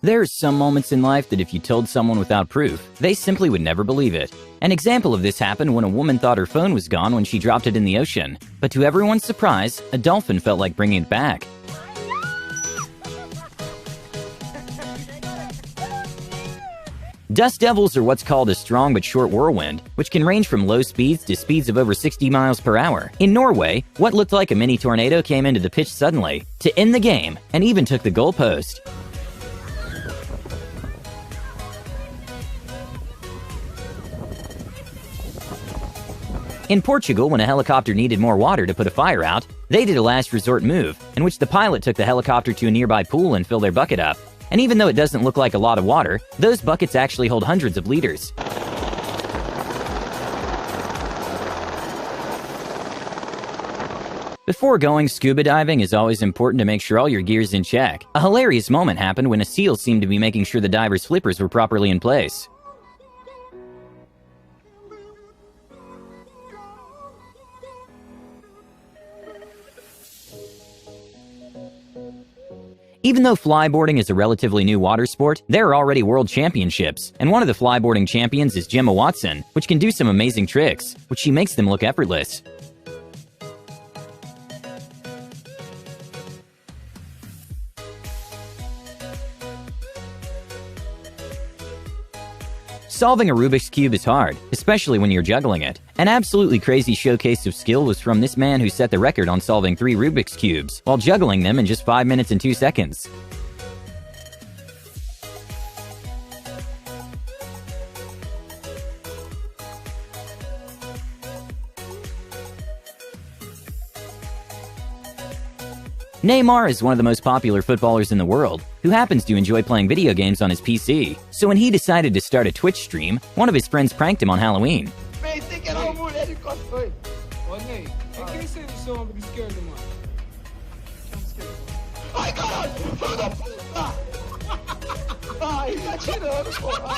There are some moments in life that if you told someone without proof, they simply would never believe it. An example of this happened when a woman thought her phone was gone when she dropped it in the ocean. But to everyone's surprise, a dolphin felt like bringing it back. Dust devils are what's called a strong but short whirlwind, which can range from low speeds to speeds of over 60 miles per hour. In Norway, what looked like a mini tornado came into the pitch suddenly to end the game and even took the goalpost. In Portugal, when a helicopter needed more water to put a fire out, they did a last resort move, in which the pilot took the helicopter to a nearby pool and filled their bucket up. And even though it doesn't look like a lot of water, those buckets actually hold hundreds of liters. Before going scuba diving, it's always important to make sure all your gear's in check. A hilarious moment happened when a seal seemed to be making sure the diver's flippers were properly in place. Even though flyboarding is a relatively new water sport, there are already world championships, and one of the flyboarding champions is Gemma Watson, which can do some amazing tricks, which she makes them look effortless. Solving a Rubik's Cube is hard, especially when you're juggling it. An absolutely crazy showcase of skill was from this man who set the record on solving 3 Rubik's Cubes, while juggling them in just 5 minutes and 2 seconds. Neymar is one of the most popular footballers in the world, who happens to enjoy playing video games on his PC. So when he decided to start a Twitch stream, one of his friends pranked him on Halloween.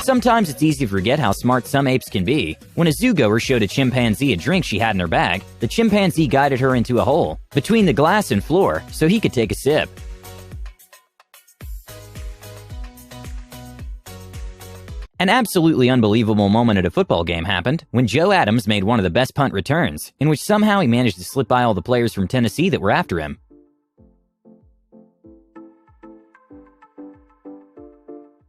Sometimes it's easy to forget how smart some apes can be. When a zoogoer showed a chimpanzee a drink she had in her bag, the chimpanzee guided her into a hole between the glass and floor so he could take a sip. An absolutely unbelievable moment at a football game happened when Joe Adams made one of the best punt returns, in which somehow he managed to slip by all the players from Tennessee that were after him.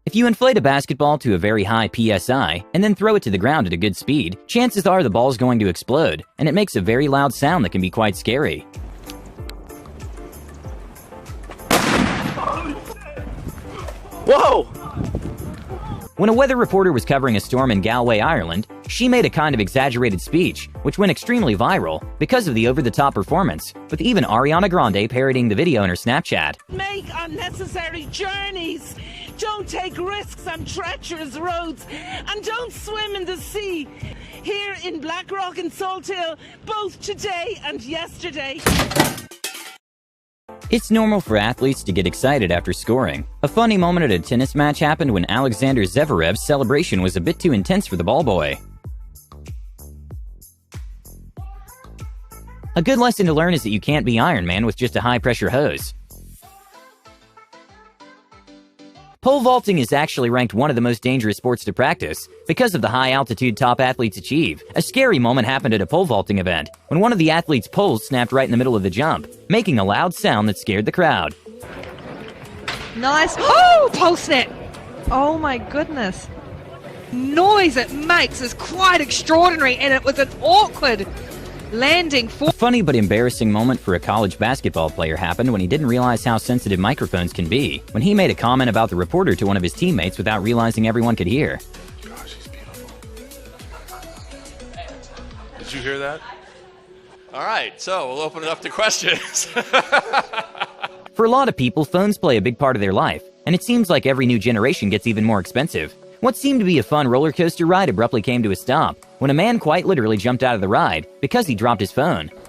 If you inflate a basketball to a very high PSI and then throw it to the ground at a good speed, chances are the ball's going to explode, and it makes a very loud sound that can be quite scary. Whoa! When a weather reporter was covering a storm in Galway, Ireland, she made a kind of exaggerated speech, which went extremely viral because of the over-the-top performance, with even Ariana Grande parodying the video in her Snapchat. Make unnecessary journeys, don't take risks on treacherous roads, and don't swim in the sea. Here in Blackrock and Salthill, both today and yesterday. It's normal for athletes to get excited after scoring. A funny moment at a tennis match happened when Alexander Zverev's celebration was a bit too intense for the ball boy. A good lesson to learn is that you can't be Iron Man with just a high-pressure hose. Pole vaulting is actually ranked one of the most dangerous sports to practice because of the high altitude top athletes achieve. A scary moment happened at a pole vaulting event when one of the athletes' poles snapped right in the middle of the jump, making a loud sound that scared the crowd. Nice. Oh, pole snap. Oh my goodness. Noise it makes is quite extraordinary, and it was an awkward landing. A funny but embarrassing moment for a college basketball player happened when he didn't realize how sensitive microphones can be, when he made a comment about the reporter to one of his teammates without realizing everyone could hear. Gosh, she's beautiful. Did you hear that? All right, so we'll open it up to questions. For a lot of people, phones play a big part of their life, and it seems like every new generation gets even more expensive. What seemed to be a fun roller coaster ride abruptly came to a stop when a man quite literally jumped out of the ride because he dropped his phone. Ladies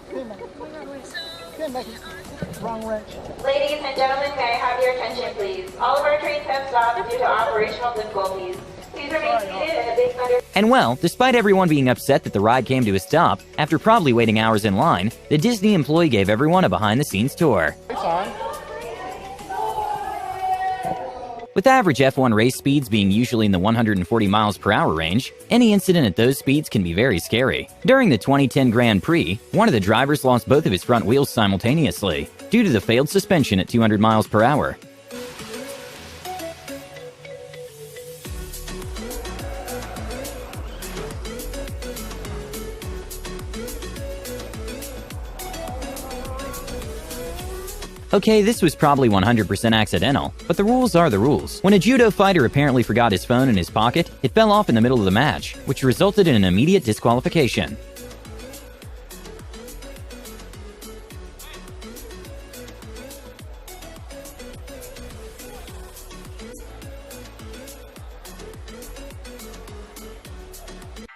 and gentlemen, may I have your attention, please? All of our trains have stopped due to operational difficulties. Please remain seated in a big thunder. And well, despite everyone being upset that the ride came to a stop, after probably waiting hours in line, the Disney employee gave everyone a behind-the-scenes tour. With average F1 race speeds being usually in the 140 miles per hour range, any incident at those speeds can be very scary. During the 2010 Grand Prix, one of the drivers lost both of his front wheels simultaneously due to the failed suspension at 200 miles per hour. Okay, this was probably 100% accidental, but the rules are the rules. When a judo fighter apparently forgot his phone in his pocket, it fell off in the middle of the match, which resulted in an immediate disqualification.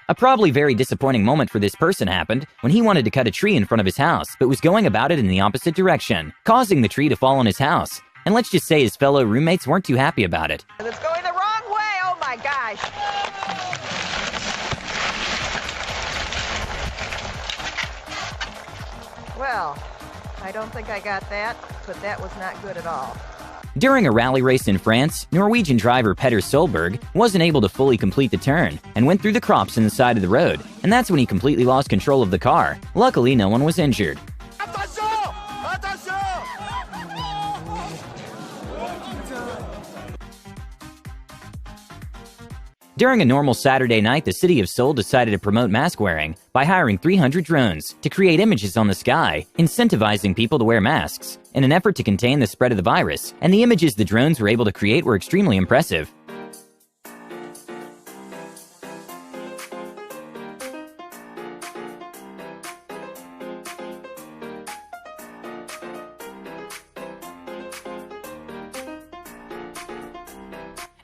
A probably very disappointing moment for this person happened when he wanted to cut a tree in front of his house, but was going about it in the opposite direction, causing the tree to fall on his house. And let's just say his fellow roommates weren't too happy about it. It's going the wrong way, oh my gosh! Well, I don't think I got that, but that was not good at all. During a rally race in France, Norwegian driver Petter Solberg wasn't able to fully complete the turn and went through the crops in the side of the road, and that's when he completely lost control of the car. Luckily, no one was injured. During a normal Saturday night, the city of Seoul decided to promote mask wearing by hiring 300 drones to create images on the sky, incentivizing people to wear masks in an effort to contain the spread of the virus, and the images the drones were able to create were extremely impressive.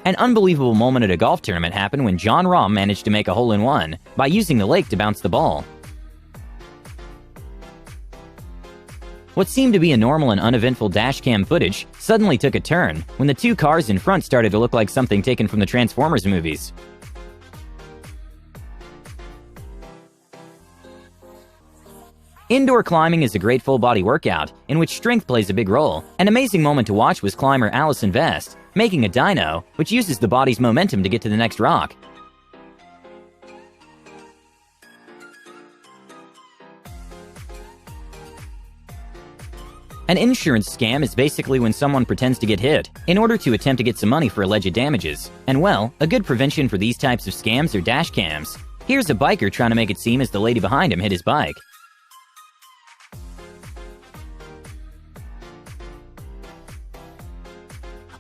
An unbelievable moment at a golf tournament happened when Jon Rahm managed to make a hole-in-one by using the lake to bounce the ball. What seemed to be a normal and uneventful dashcam footage suddenly took a turn when the two cars in front started to look like something taken from the Transformers movies. Indoor climbing is a great full-body workout in which strength plays a big role. An amazing moment to watch was climber Allison Vest making a dyno, which uses the body's momentum to get to the next rock. An insurance scam is basically when someone pretends to get hit in order to attempt to get some money for alleged damages. And well, a good prevention for these types of scams are dash cams. Here's a biker trying to make it seem as the lady behind him hit his bike.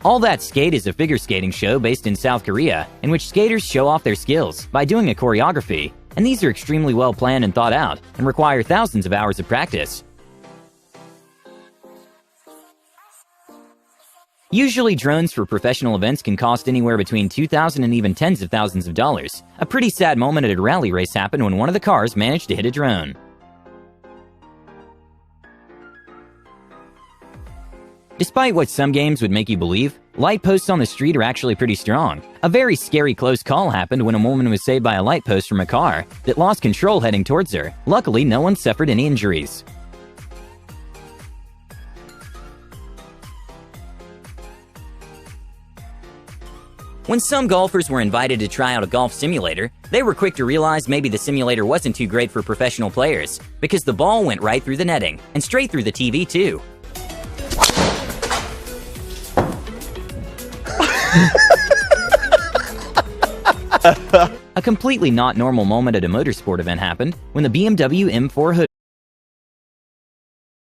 All That Skate is a figure skating show based in South Korea, in which skaters show off their skills by doing a choreography, and these are extremely well planned and thought out, and require thousands of hours of practice. Usually drones for professional events can cost anywhere between $2,000 and even tens of thousands of dollars. A pretty sad moment at a rally race happened when one of the cars managed to hit a drone. Despite what some games would make you believe, light posts on the street are actually pretty strong. A very scary close call happened when a woman was saved by a light post from a car that lost control heading towards her. Luckily, no one suffered any injuries. When some golfers were invited to try out a golf simulator, they were quick to realize maybe the simulator wasn't too great for professional players, because the ball went right through the netting, and straight through the TV too. A completely not normal moment at a motorsport event happened when the BMW M4 Hood